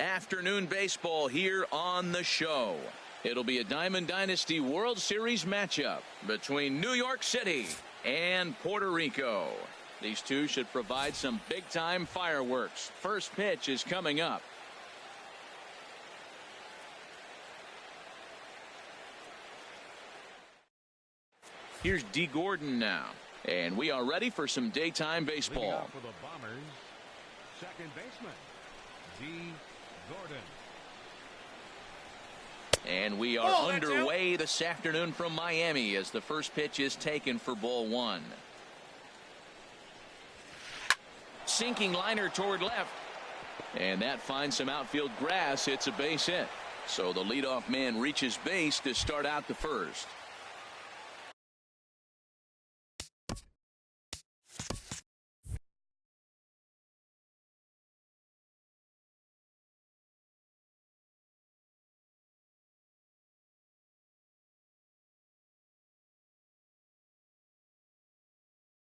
Afternoon baseball here on the show. It'll be a Diamond Dynasty World Series matchup between New York City and Puerto Rico. These two should provide some big-time fireworks. First pitch is coming up. Here's D. Gordon now. And we are ready for some daytime baseball. For the Bombers, second baseman, D. Gordon. And we are underway this afternoon from Miami as the first pitch is taken for ball one. Sinking liner toward left. And that finds some outfield grass. It's a base hit. So the leadoff man reaches base to start out the first.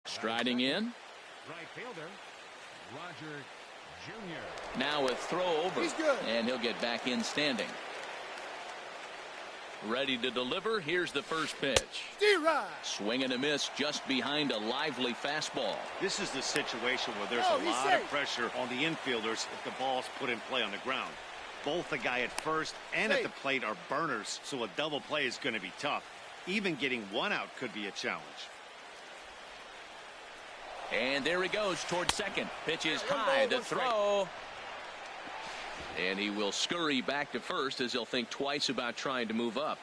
Striding in. Right fielder, Roger Jr. Now a throw over. He's good. And he'll get back in standing. Ready to deliver. Here's the first pitch. Swing and a miss just behind a lively fastball. This is the situation where there's a lot of pressure on the infielders if the ball's put in play on the ground. Both the guy at first and at the plate are burners, so a double play is going to be tough. Even getting one out could be a challenge. And there he goes towards second. Pitch is high. The throw. And he will scurry back to first as he'll think twice about trying to move up.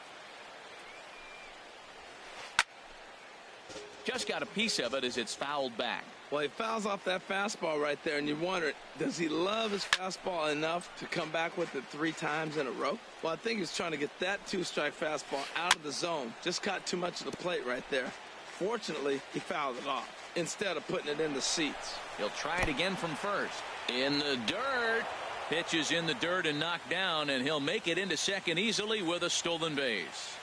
Just got a piece of it as it's fouled back. Well, he fouls off that fastball right there, and you wonder, does he love his fastball enough to come back with it 3 times in a row? Well, I think he's trying to get that 2-strike fastball out of the zone. Just caught too much of the plate right there. Fortunately, he fouled it off instead of putting it in the seats. He'll try it again from first. In the dirt. Pitch is in the dirt and knocked down, and he'll make it into second easily with a stolen base.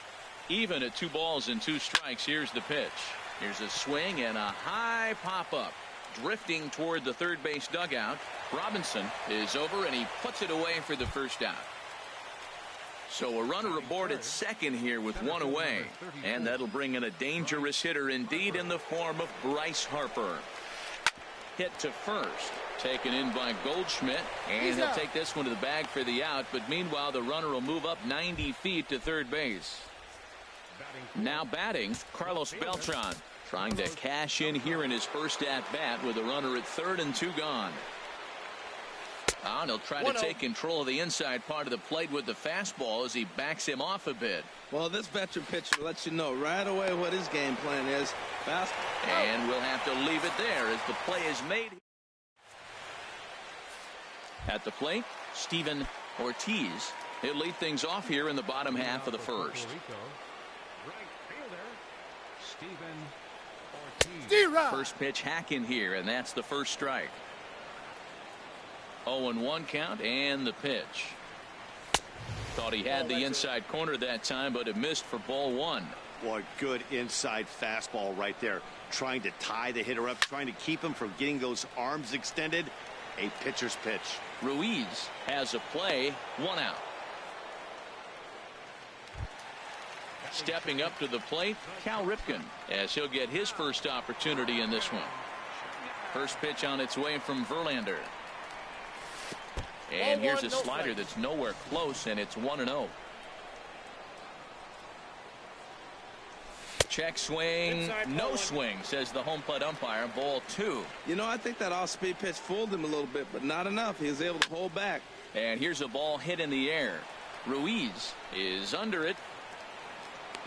Even at 2 balls and 2 strikes, here's the pitch. Here's a swing and a high pop-up. Drifting toward the third base dugout. Robinson is over, and he puts it away for the first out. So a runner aboard at second here with 1 away. And that'll bring in a dangerous hitter indeed in the form of Bryce Harper. Hit to first. Taken in by Goldschmidt. And he'll take this one to the bag for the out. But meanwhile, the runner will move up 90 feet to third base. Now batting, Carlos Beltran. Trying to cash in here in his first at-bat with a runner at third and 2 gone. And he'll try to take control of the inside part of the plate with the fastball as he backs him off a bit. Well, this veteran pitcher lets you know right away what his game plan is. Fastball. And we'll have to leave it there as the play is made. At the plate, Steven Ortiz. He'll lead things off here in the bottom half of the first. First pitch hack in here, and that's the first strike. 0-1 count and the pitch. Thought he had the inside corner that time, but it missed for ball 1. Boy, good inside fastball right there. Trying to tie the hitter up, trying to keep him from getting those arms extended. A pitcher's pitch. Ruiz has a play, 1 out. Stepping up to the plate, Cal Ripken, as he'll get his first opportunity in this one. First pitch on its way from Verlander. And here's a slider that's nowhere close, and it's 1-0. Check swing, no swing, says the home plate umpire. Ball 2. You know, I think that off-speed pitch fooled him a little bit, but not enough. He was able to hold back. And here's a ball hit in the air. Ruiz is under it.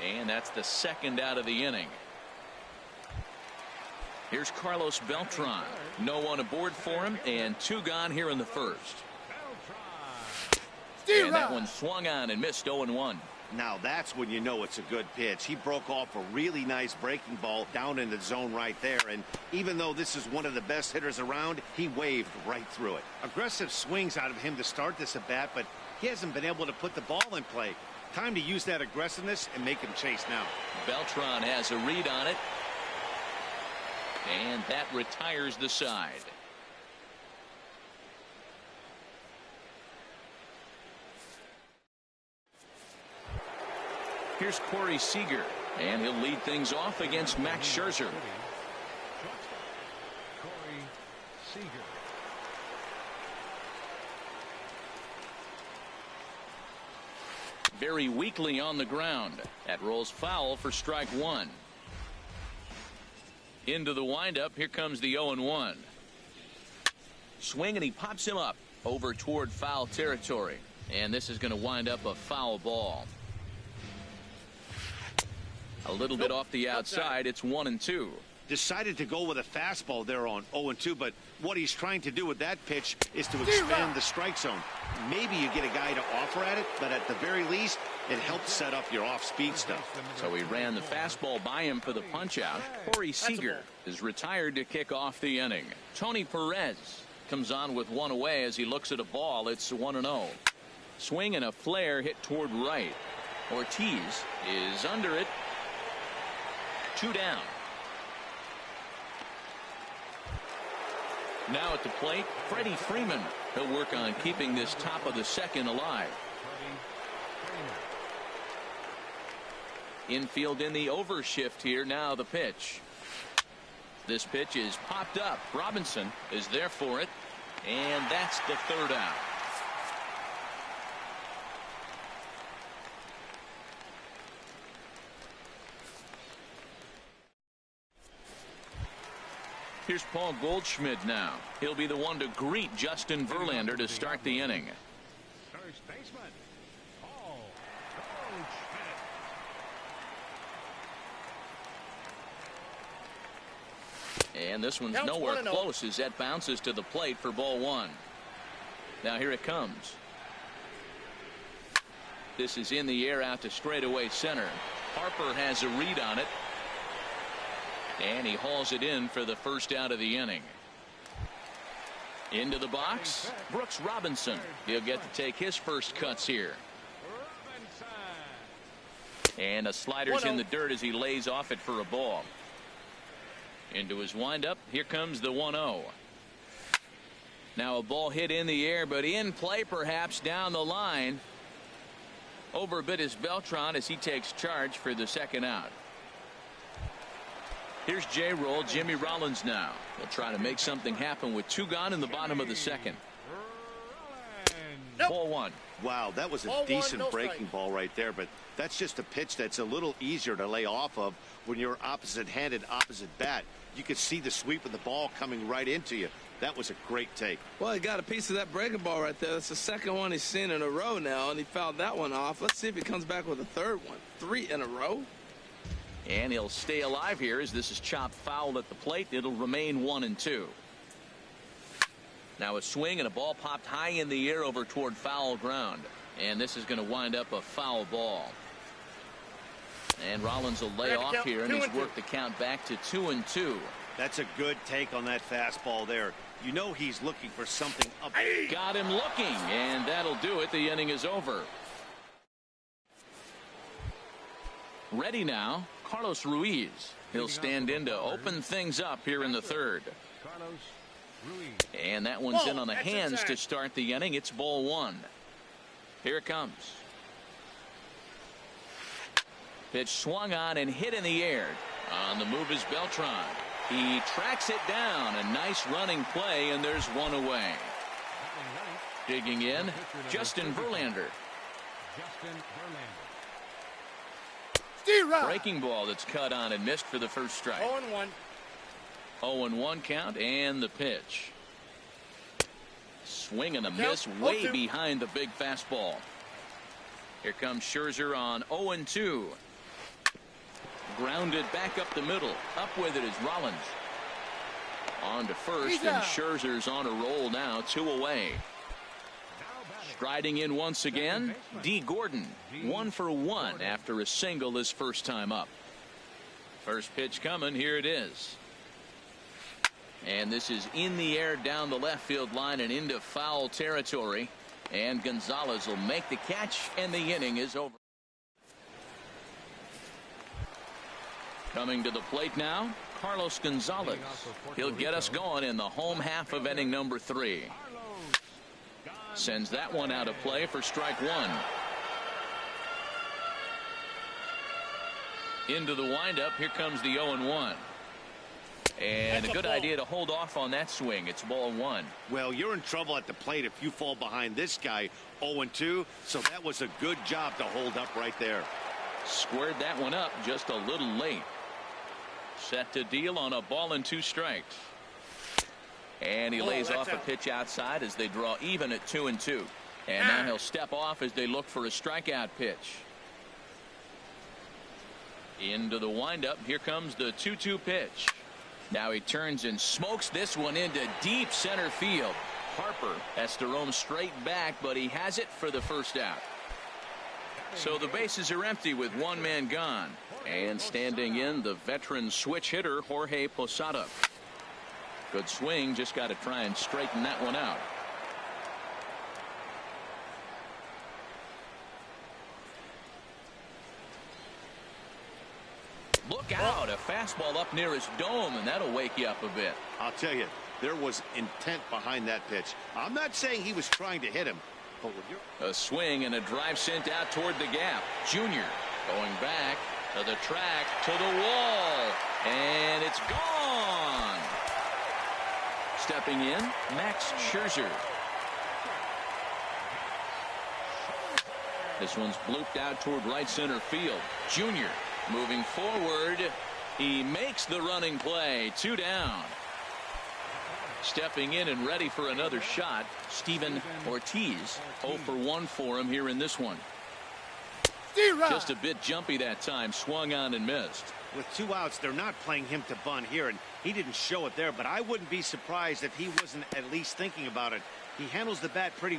And that's the second out of the inning. Here's Carlos Beltran. No one aboard for him, and 2 gone here in the first. And that one swung on and missed 0-1. Now that's when you know it's a good pitch. He broke off a really nice breaking ball down in the zone right there. And even though this is one of the best hitters around, he waved right through it. Aggressive swings out of him to start this at bat, but he hasn't been able to put the ball in play. Time to use that aggressiveness and make him chase now. Beltran has a read on it. And that retires the side. Here's Corey Seager, and he'll lead things off against Max Scherzer. Corey Seager. Very weakly on the ground. That rolls foul for strike one. Into the windup. Here comes the 0-1. Swing, and he pops him up over toward foul territory. And this is going to wind up a foul ball. A little bit off the outside. It's 1-2. Decided to go with a fastball there on 0-2, but what he's trying to do with that pitch is to expand the strike zone. Maybe you get a guy to offer at it, but at the very least, it helps set up your off-speed stuff. So he ran the fastball by him for the punch-out. Corey Seager is retired to kick off the inning. Tony Perez comes on with one away as he looks at a ball. It's 1-0. Swing and a flare hit toward right. Ortiz is under it. 2 down. Now at the plate, Freddie Freeman. He'll work on keeping this top of the second alive. Infield in the overshift here. Now the pitch. This pitch is popped up. Robinson is there for it. And that's the 3rd out. Here's Paul Goldschmidt now. He'll be the one to greet Justin Verlander to start the inning. First baseman, Paul Goldschmidt. And this one's nowhere close as that bounces to the plate for ball 1. Now here it comes. This is in the air out to straightaway center. Harper has a read on it. And he hauls it in for the first out of the inning. Into the box, Brooks Robinson. He'll get to take his first cuts here. And a slider's in the dirt as he lays off it for a ball. Into his windup. Here comes the 1-0. Now a ball hit in the air, but in play perhaps down the line. Overbid is Beltran as he takes charge for the second out. Here's J-Roll. Jimmy Rollins now. He'll try to make something happen with 2 gone in the bottom of the second. Ball 1. Wow, that was a decent breaking ball right there, but that's just a pitch that's a little easier to lay off of when you're opposite-handed, opposite bat. You could see the sweep of the ball coming right into you. That was a great take. Well, he got a piece of that breaking ball right there. That's the second one he's seen in a row now, and he fouled that one off. Let's see if he comes back with a third one. 3 in a row. And he'll stay alive here as this is chopped foul at the plate. It'll remain 1-2. Now a swing and a ball popped high in the air over toward foul ground. And this is going to wind up a foul ball. And Rollins will lay off here, and he's worked the count back to 2-2. That's a good take on that fastball there. You know he's looking for something up. Got him looking, and that'll do it. The inning is over. Ready now, Carlos Ruiz. He'll stand in to open things up here in the 3rd. And that one's in on the hands to start the inning. It's ball 1. Here it comes. Pitch swung on and hit in the air. On the move is Beltran. He tracks it down. A nice running play, and there's one away. Digging in, Justin Verlander. Breaking ball that's cut on and missed for the first strike. 0-1. 0-1 count, and the pitch. Swing and a miss way behind the big fastball. Here comes Scherzer on 0-2. Grounded back up the middle. Up with it is Rollins. On to first, and Scherzer's on a roll now. 2 away. Striding in once again, D. Gordon. 1 for 1 after a single his first time up. First pitch coming. Here it is. And this is in the air down the left field line and into foul territory. And Gonzalez will make the catch, and the inning is over. Coming to the plate now, Carlos Gonzalez. He'll get us going in the home half of inning number 3. Sends that one out of play for strike 1. Into the windup. Here comes the 0-1. And a good idea to hold off on that swing. It's ball 1. Well, you're in trouble at the plate if you fall behind this guy 0-2. So that was a good job to hold up right there. Squared that one up just a little late. Set to deal on a ball and 2 strikes. And he lays off a pitch outside as they draw even at 2-2. And now he'll step off as they look for a strikeout pitch. Into the windup. Here comes the 2-2 pitch. Now he turns and smokes this one into deep center field. Harper has to roam straight back, but he has it for the first out. So the bases are empty with one man gone. And standing in, the veteran switch hitter, Jorge Posada. Good swing, just got to try and straighten that one out. Look out, a fastball up near his dome, and that'll wake you up a bit. I'll tell you, there was intent behind that pitch. I'm not saying he was trying to hit him, but when you're... A swing and a drive sent out toward the gap. Junior going back to the track, to the wall, and it's gone. Stepping in, Max Scherzer. This one's blooped out toward right center field. Junior moving forward. He makes the running play. 2 down. Stepping in and ready for another shot, Steven Ortiz. 0 for 1 for him here in this one. Just a bit jumpy that time. Swung on and missed. With 2 outs, they're not playing him to bunt here, and he didn't show it there, but I wouldn't be surprised if he wasn't at least thinking about it. He handles the bat pretty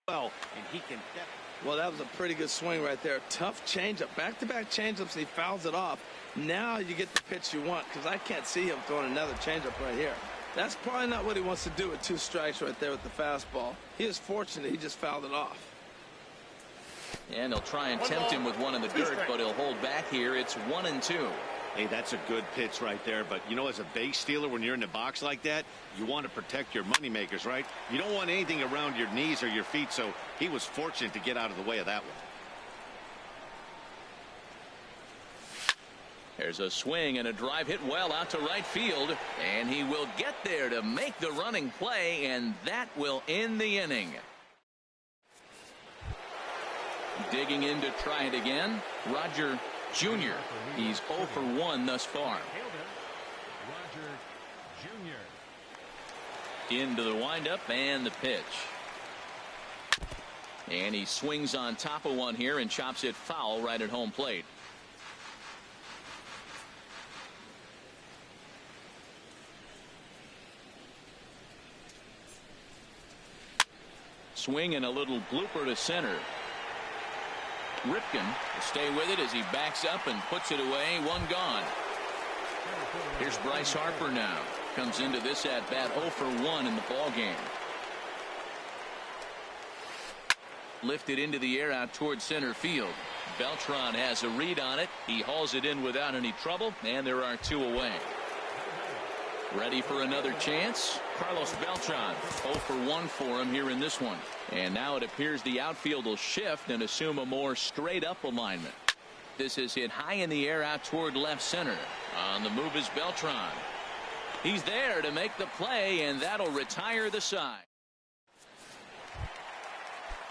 well, and he can definitely... Well, that was a pretty good swing right there. Tough changeup. Back-to-back changeups, and he fouls it off. Now you get the pitch you want, because I can't see him throwing another changeup right here. That's probably not what he wants to do with 2 strikes right there with the fastball. He is fortunate he just fouled it off. And he'll try and tempt him with one in the dirt, but he'll hold back here. It's 1-2. Hey, that's a good pitch right there. But, you know, as a base stealer, when you're in the box like that, you want to protect your moneymakers, right? You don't want anything around your knees or your feet, so he was fortunate to get out of the way of that one. There's a swing and a drive hit well out to right field, and he will get there to make the running play, and that will end the inning. Digging in to try it again, Roger Jr. He's 0 for 1 thus far. Roger Jr. Into the windup and the pitch. And he swings on top of one here and chops it foul right at home plate. Swing and a little blooper to center. Ripken will stay with it as he backs up and puts it away. 1 gone. Here's Bryce Harper now. Comes into this at bat 0 for 1 in the ball game. Lifted into the air out towards center field. Beltran has a read on it. He hauls it in without any trouble, and there are 2 away. Ready for another chance. Carlos Beltran 0 for 1 for him here in this one. And now it appears the outfield will shift and assume a more straight up alignment. This is hit high in the air out toward left center. On the move is Beltran. He's there to make the play, and that'll retire the side.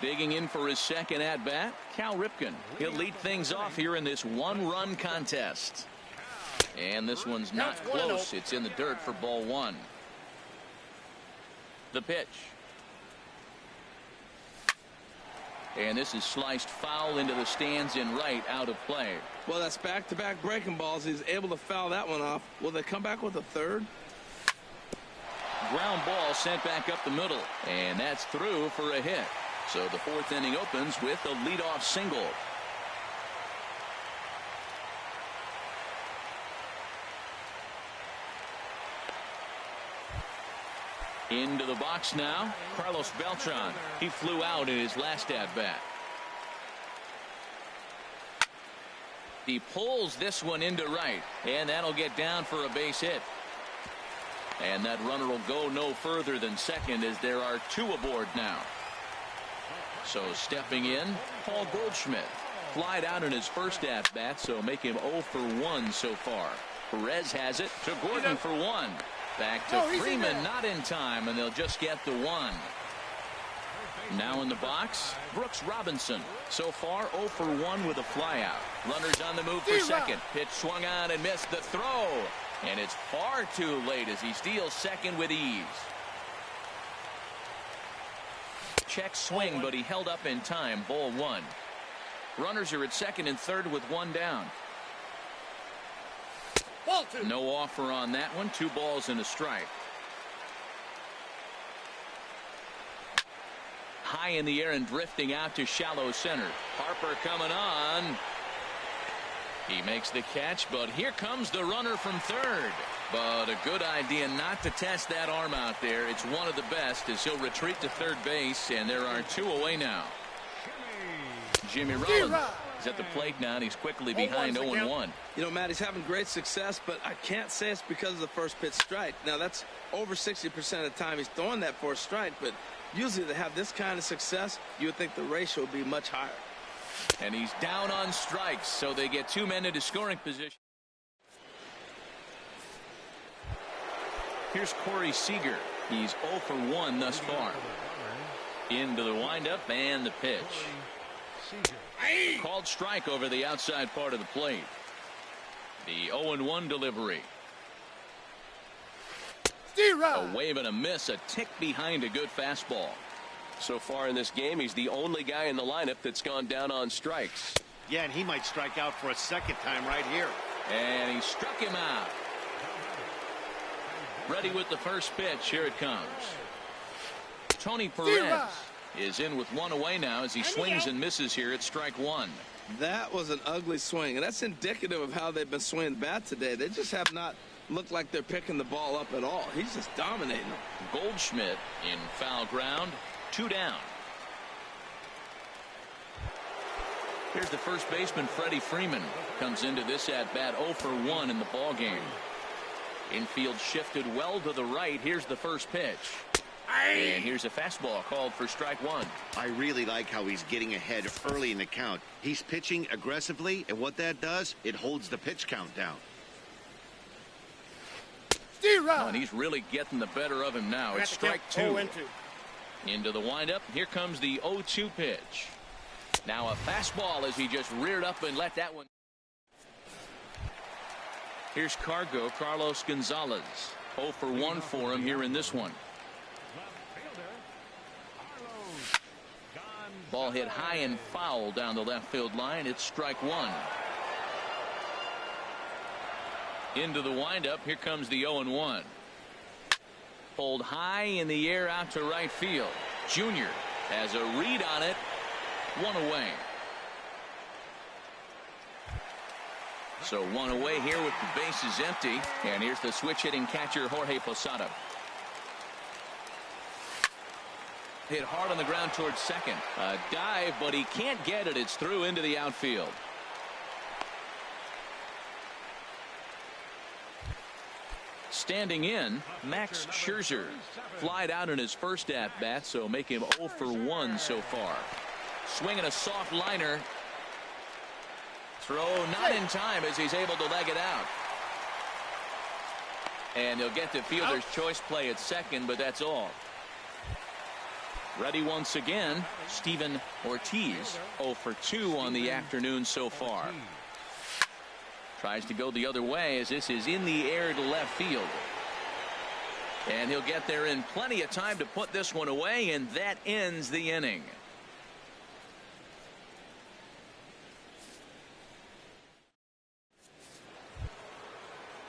Digging in for his second at bat, Cal Ripken. He'll lead things off here in this 1-run contest. And this one's not close. It's in the dirt for ball 1. The pitch. And this is sliced foul into the stands in right, out of play. Well, that's back-to-back breaking balls. He's able to foul that one off. Will they come back with a third? Ground ball sent back up the middle, and that's through for a hit. So the 4th inning opens with a leadoff single. Into the box now, Carlos Beltran. He flew out in his last at-bat. He pulls this one into right, and that'll get down for a base hit. And that runner will go no further than second as there are 2 aboard now. So stepping in, Paul Goldschmidt. flied out in his first at-bat, so make him 0 for 1 so far. Perez has it to Gordon for 1. Back to Freeman, not in time, and they'll just get the 1. Now in the box, Brooks Robinson. So far 0 for 1 with a flyout. Runners on the move for second. Pitch swung on and missed the throw. And it's far too late as he steals second with ease. Check swing, but he held up in time. Ball 1. Runners are at second and third with 1 down. No offer on that one. 2 balls and a strike. High in the air and drifting out to shallow center. Harper coming on. He makes the catch, but here comes the runner from third. But a good idea not to test that arm out there. It's one of the best as he'll retreat to third base, and there are 2 away now. Jimmy Rollins is at the plate now, and he's quickly behind 0-1. You know, Matt, he's having great success, but I can't say it's because of the first pitch strike. Now, that's over 60% of the time he's throwing that for a strike, but usually to have this kind of success, you would think the ratio would be much higher. And he's down on strikes, so they get 2 men into scoring position. Here's Corey Seager. He's 0 for 1 thus far. Into the windup and the pitch. Called strike over the outside part of the plate. The 0-1 delivery. A wave and a miss, a tick behind a good fastball. So far in this game, he's the only guy in the lineup that's gone down on strikes. Yeah, and he might strike out for a second time right here. And he struck him out. Ready with the first pitch. Here it comes. Tony Perez is in with 1 away now as he swings and misses here at strike 1. That was an ugly swing, and that's indicative of how they've been swinging the bat today. They just have not looked like they're picking the ball up at all. He's just dominating them. Goldschmidt in foul ground. 2 down. Here's the first baseman, Freddie Freeman. Comes into this at-bat 0 for 1 in the ball game. Infield shifted well to the right. Here's the first pitch. And here's a fastball called for strike 1. I really like how he's getting ahead early in the count. He's pitching aggressively, and what that does, it holds the pitch count down. Oh, and he's really getting the better of him now. It's strike 2. Into the windup. Here comes the 0-2 pitch. Now a fastball as he just reared up and let that one. Here's Carlos Gonzalez. 0 for 1 for him here in this one. Ball hit high and foul down the left field line. It's strike 1. Into the windup. Here comes the 0-1. Pulled high in the air out to right field. Junior has a read on it. 1 away. So 1 away here with the bases empty. And here's the switch hitting catcher Jorge Posada. Hit hard on the ground towards second. A dive, but he can't get it. It's through into the outfield. Standing in, Max Scherzer. Flied out in his first at-bat, so make him 0 for 1 so far. Swinging a soft liner. Throw not in time as he's able to leg it out. And he'll get the fielder's choice play at second, but that's all. Ready once again, Steven Ortiz. 0 for 2 on the afternoon so far. Tries to go the other way as this is in the air to left field. And he'll get there in plenty of time to put this one away, and that ends the inning.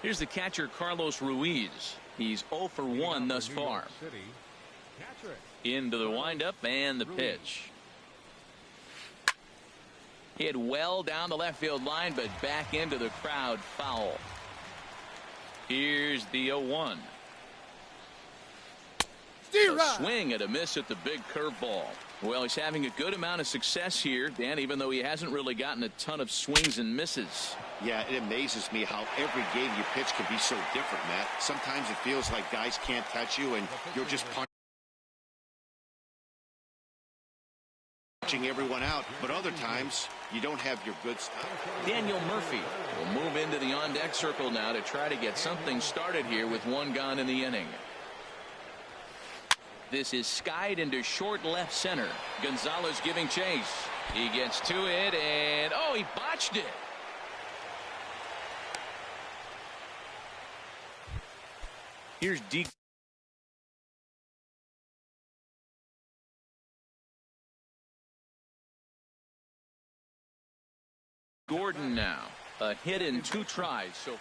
Here's the catcher, Carlos Ruiz. He's 0 for 1 thus far. Into the windup and the pitch. Hit well down the left field line, but back into the crowd, foul. Here's the 0-1. A swing and a miss at the big curveball. Well, he's having a good amount of success here, Dan, even though he hasn't really gotten a ton of swings and misses. Yeah, it amazes me how every game you pitch can be so different, Matt. Sometimes it feels like guys can't touch you and you're just punching stretching everyone out, but other times you don't have your good stuff. Daniel Murphy will move into the on-deck circle now to try to get something started here with one gone in the inning. This is skied into short left center. Gonzalez giving chase. He gets to it, and oh, he botched it. Here's D. Gordon now. A hit in 2 tries. So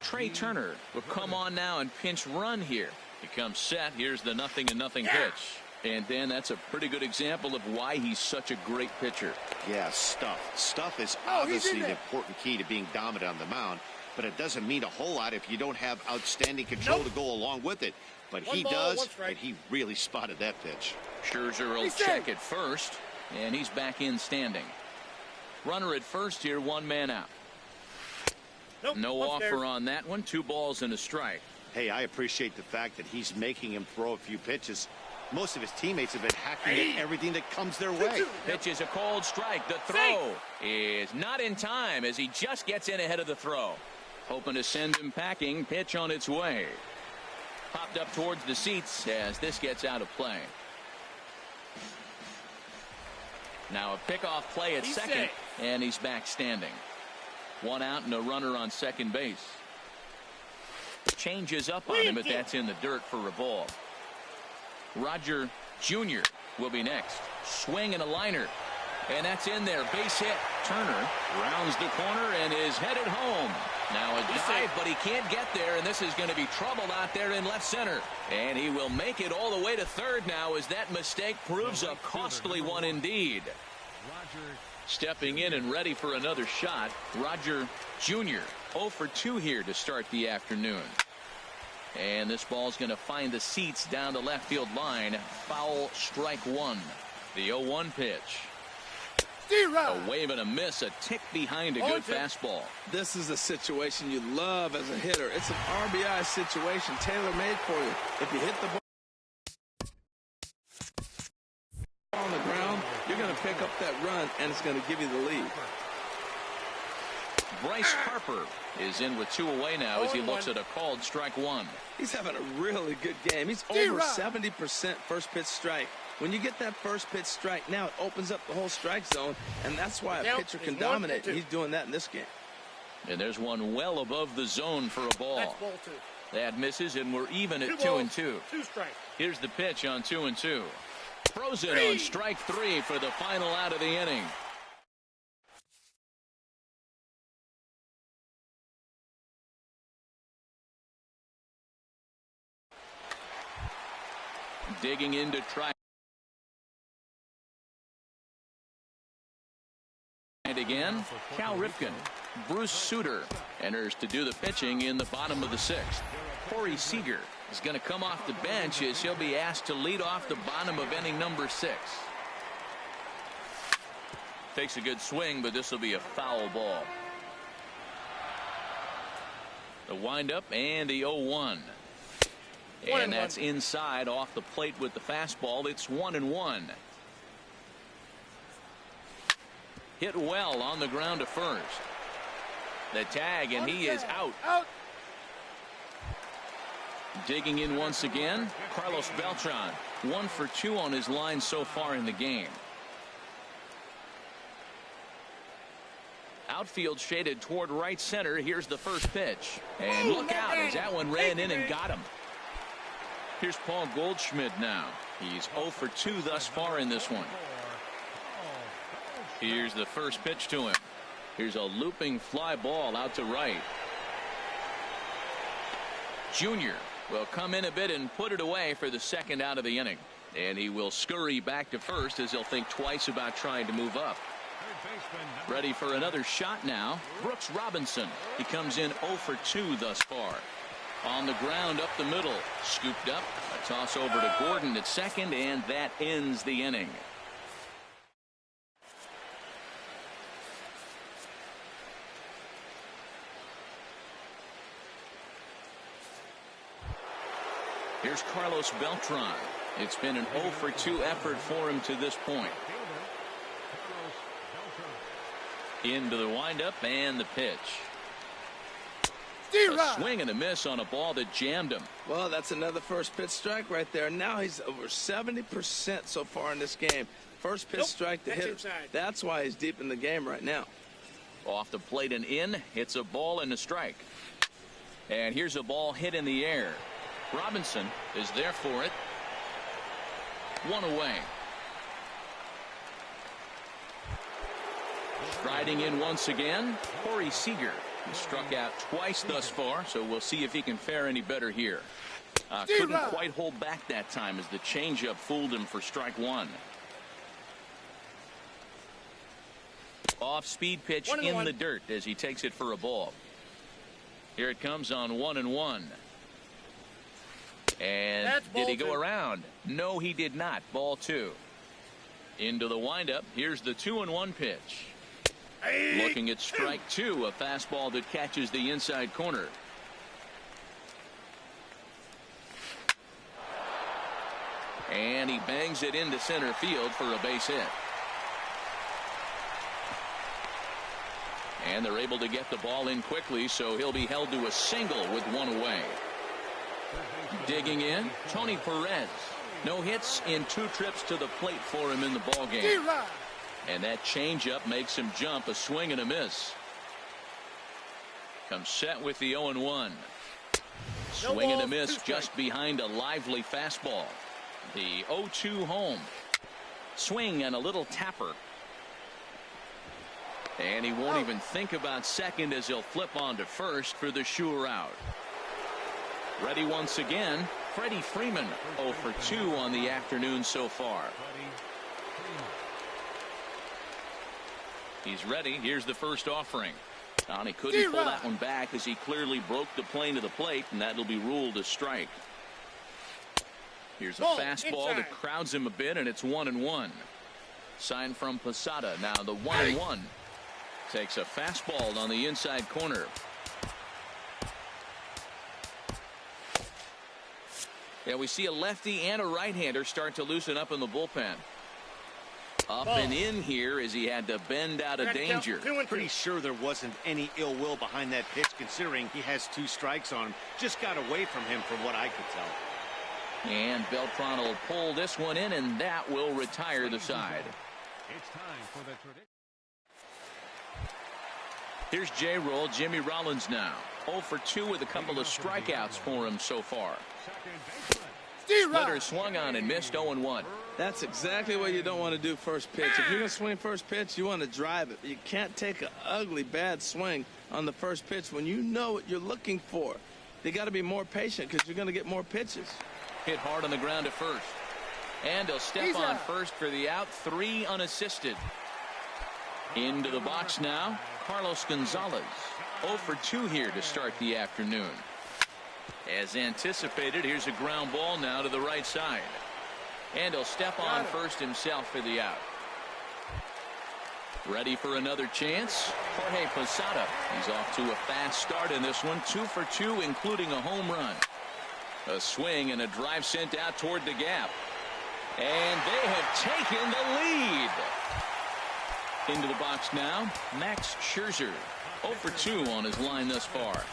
Trey Turner will come on now and pinch run here. He comes set. Here's the 0-0 pitch. And Dan, that's a pretty good example of why he's such a great pitcher. Yeah, stuff is obviously the important key to being dominant on the mound, but it doesn't mean a whole lot if you don't have outstanding control to go along with it. But he does, and he really spotted that pitch. Scherzer will check at first, and he's back in standing. Runner at first here, 1 man out. No offer on that one. 2 balls and a strike. Hey, I appreciate the fact that he's making him throw a few pitches. Most of his teammates have been hacking at everything that comes their way. Pitch is a cold strike. The throw is not in time as he just gets in ahead of the throw. Hoping to send him packing. Pitch on its way. Popped up towards the seats as this gets out of play. Now a pickoff play at second, and he's back standing. 1 out and a runner on second base. Changes up on him, but that's in the dirt for a ball. Roger Jr. will be next. Swing and a liner. And that's in there. Base hit. Turner rounds the corner and is headed home. Now a dive, but he can't get there, and this is going to be trouble out there in left center. And he will make it all the way to third now as that mistake proves a costly one indeed. Stepping in and ready for another shot, Roger Jr. 0 for 2 here to start the afternoon. And this ball's going to find the seats down the left field line. Foul, strike 1. The 0-1 pitch. A wave and a miss, a tick behind a good fastball. This is a situation you love as a hitter. It's an RBI situation, tailor-made for you. If you hit the ball on the ground, you're going to pick up that run, and it's going to give you the lead. Bryce Harper is in with 2 away now as he looks at a called strike 1. He's having a really good game. He's over 70% first pitch strike. When you get that first pitch strike, now it opens up the whole strike zone, and that's why a pitcher can dominate. He's doing that in this game. And there's one well above the zone for a ball. That's ball 2. That misses, and we're even at 2-2. 2 strikes. Here's the pitch on 2-2. Throws it on strike 3 for the final out of the inning. Digging in to try and again. Cal Ripken. Bruce Sutter enters to do the pitching in the bottom of the 6th. Corey Seager is going to come off the bench as he'll be asked to lead off the bottom of inning number 6. Takes a good swing, but this will be a foul ball. The windup and the 0-1. And that's inside off the plate with the fastball. It's 1-1. Hit well on the ground to first. The tag, and he is out. Digging in once again, Carlos Beltran. 1 for 2 on his line so far in the game. Outfield shaded toward right center. Here's the first pitch. And look out as that one ran in and got him. Here's Paul Goldschmidt now. He's 0 for 2 thus far in this one. Here's the first pitch to him. Here's a looping fly ball out to right. Junior will come in a bit and put it away for the second out of the inning. And he will scurry back to first as he'll think twice about trying to move up. Ready for another shot now. Brooks Robinson. He comes in 0 for 2 thus far. On the ground up the middle. Scooped up. A toss over to Gordon at second, and that ends the inning. Here's Carlos Beltran. It's been an 0 for 2 effort for him to this point. Into the windup and the pitch. A swing and a miss on a ball that jammed him. Well, that's another first pitch strike right there. Now he's over 70% so far in this game. First pitch strike to hitter. That's why he's deep in the game right now. Off the plate and in. Hits a ball and a strike. And here's a ball hit in the air. Robinson is there for it. 1 away. Striding in once again, Corey Seager. He struck out twice thus far, so we'll see if he can fare any better here. Couldn't quite hold back that time as the changeup fooled him for strike 1. Off speed pitch in the dirt as he takes it for a ball. Here it comes on 1-1. And did he go around? No, he did not. Ball 2. Into the windup. Here's the 2-1 pitch. Looking at strike 2, a fastball that catches the inside corner. And he bangs it into center field for a base hit. And they're able to get the ball in quickly, so he'll be held to a single with 1 away. Digging in, Tony Perez. No hits in 2 trips to the plate for him in the ball game. And that changeup makes him jump. A swing and a miss. Comes set with the 0-1. Swing and a miss just behind a lively fastball. The 0-2 home. Swing and a little tapper. And he won't even think about second as he'll flip on to first for the sure out. Ready once again, Freddie Freeman. 0 for 2 on the afternoon so far. He's ready. Here's the first offering. And he couldn't pull that one back as he clearly broke the plane to the plate, and that'll be ruled a strike. Here's a fastball that crowds him a bit, and it's 1-1. Sign from Posada. Now the 1-1. Takes a fastball on the inside corner. Yeah, we see a lefty and a right-hander start to loosen up in the bullpen. Up and in here as he had to bend out of danger. Pretty sure there wasn't any ill will behind that pitch, considering he has 2 strikes on him. Just got away from him from what I could tell. And Beltran will pull this one in, and that will retire the side. It's time for the tradition. Here's J-Roll, Jimmy Rollins now. 0 for 2 with a couple of strikeouts for him so far. Splitter swung on and missed 0-1. That's exactly what you don't want to do first pitch. If you're going to swing first pitch, you want to drive it. You can't take an ugly, bad swing on the first pitch when you know what you're looking for. You got to be more patient because you're going to get more pitches. Hit hard on the ground at first. And he'll step on first for the out. 3 unassisted. Into the box now, Carlos Gonzalez. 0 for 2 here to start the afternoon. As anticipated, here's a ground ball now to the right side. And he'll step on first himself for the out. Ready for another chance? Jorge Posada. He's off to a fast start in this one. 2 for 2, including a home run. A swing and a drive sent out toward the gap. And they have taken the lead. Into the box now, Max Scherzer. 0 for 2 on his line thus far.